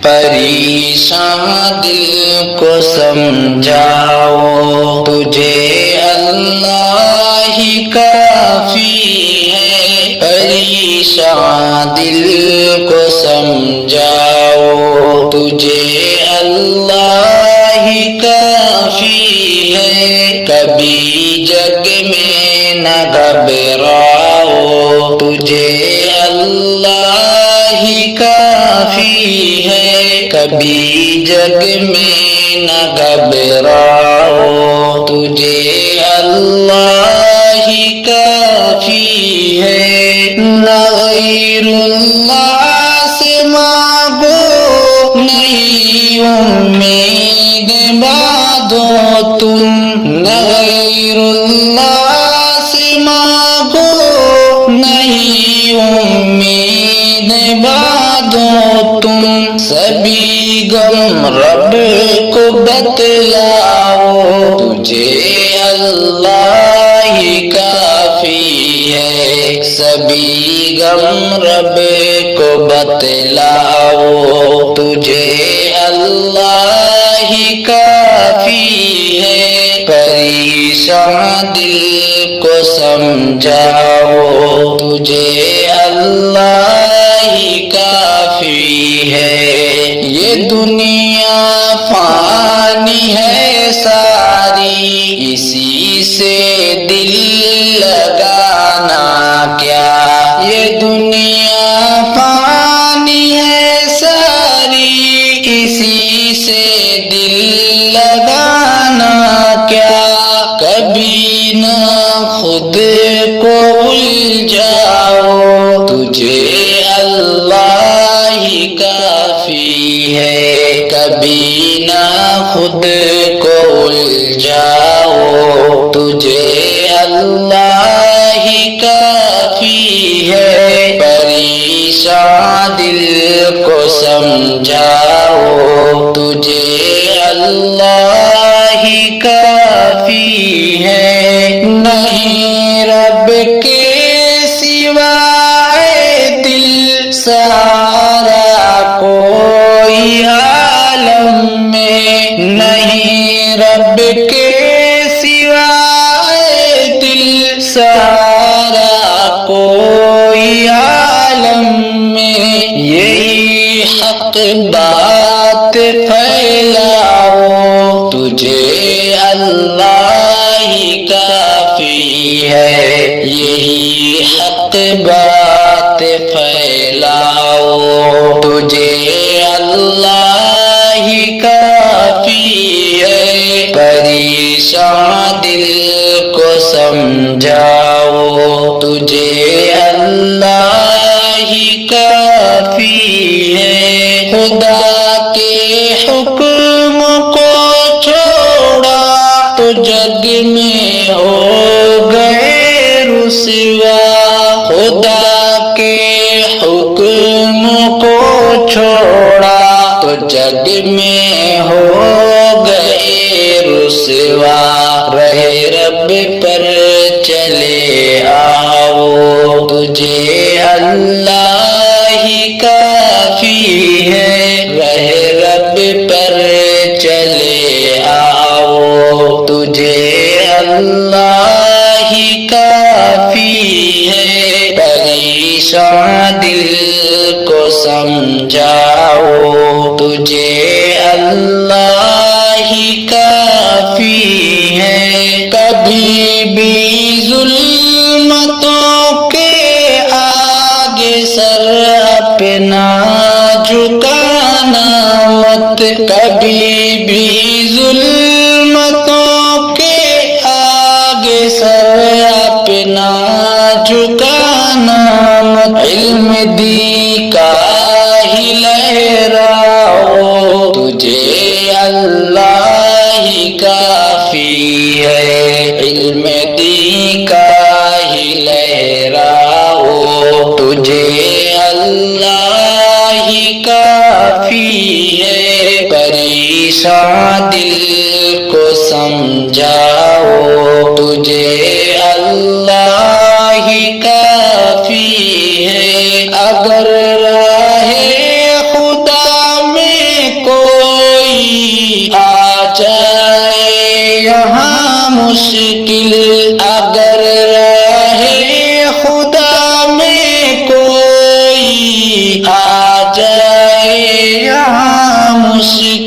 پریشان دل کو سمجھاؤ، تجھے اللہ ہی کافی ہے۔ پریشان دل کو سمجھاؤ، تجھے اللہ ہی کافی ہے۔ کبھی جگ میں نہ گھبراؤ، تجھے اللہ ہی کافی ہے۔ کبھی جگ میں نہ گھبراؤ، تجھے اللہ ہی کافی ہے۔ نہ غیر اللہ سے مانگو، نہیں امید باندھو تم۔ نہ غیر اللہ سے مانگو، نہیں امید باندھو تم۔ سبھی غم رب کو بتلاؤ، تجھے اللہ ہی کافی ہے۔ سبھی غم رب کو بتلاؤ، تجھے اللہ ہی کافی ہے۔ پریشان دل کو سمجھاؤ، تجھے اللہ ہی کافی ہے۔ یہ دنیا فانی ہے ساری، اسی سے دل لگانا کیا۔ یہ دنیا فانی ہے ساری، اسی سے دل لگانا کیا۔ کبھی نہ خود کو الجھاؤ، تجھے اللہ ہی کافی ہے۔ کبھی نہ خود کو الجھاؤ، تجھے اللہ ہی کافی ہے۔ پریشان دل کو سمجھاؤ، تجھے اللہ ہی کافی ہے۔ نہیں رب کے سوائے دل سہارا کوئی عالم میں، نہیں رب کے سوائے دل سہارا کوئی عالم میں۔ یہی حق بات پھیلاؤ، تجھے اللہ ہی کافی ہے۔ یہی حق بات پھیلاؤ، تجھے اللہ ہی کافی ہے۔ پریشان دل کو سمجھاؤ، تجھے اللہ ہی کافی ہے۔ خدا کے حکم کو چھوڑا تو جگ میں ہو گئے رسوا۔ خدا کے حکم کو چھوڑا تو جگ میں ہو گئے رسوا۔ رہے رب پر چلے آؤ، تجھے اللہ ہی کافی ہے۔ رہے رب پر چلے آؤ، تجھے اللہ ہی کافی ہے۔ پریشان دل کو سمجھاؤ، تجھے اللہ ہی کافی ہے۔ کبھی بھی ظلمتوں کے آگے سر اپنا جھکانا مت۔ کبھی بھی ظلمتوں کے آگے سر اپنا جھکانا مت۔ علم دی کا ہی لہراؤ، تجھے اللہ ہی کافی ہے۔ علم دی کا ہی لہراؤ، تجھے اللہ ہی کافی ہے۔ پریشان دل کو سمجھاؤ، تجھے اللہ ہی کافی ہے۔ اگر راہ خدا میں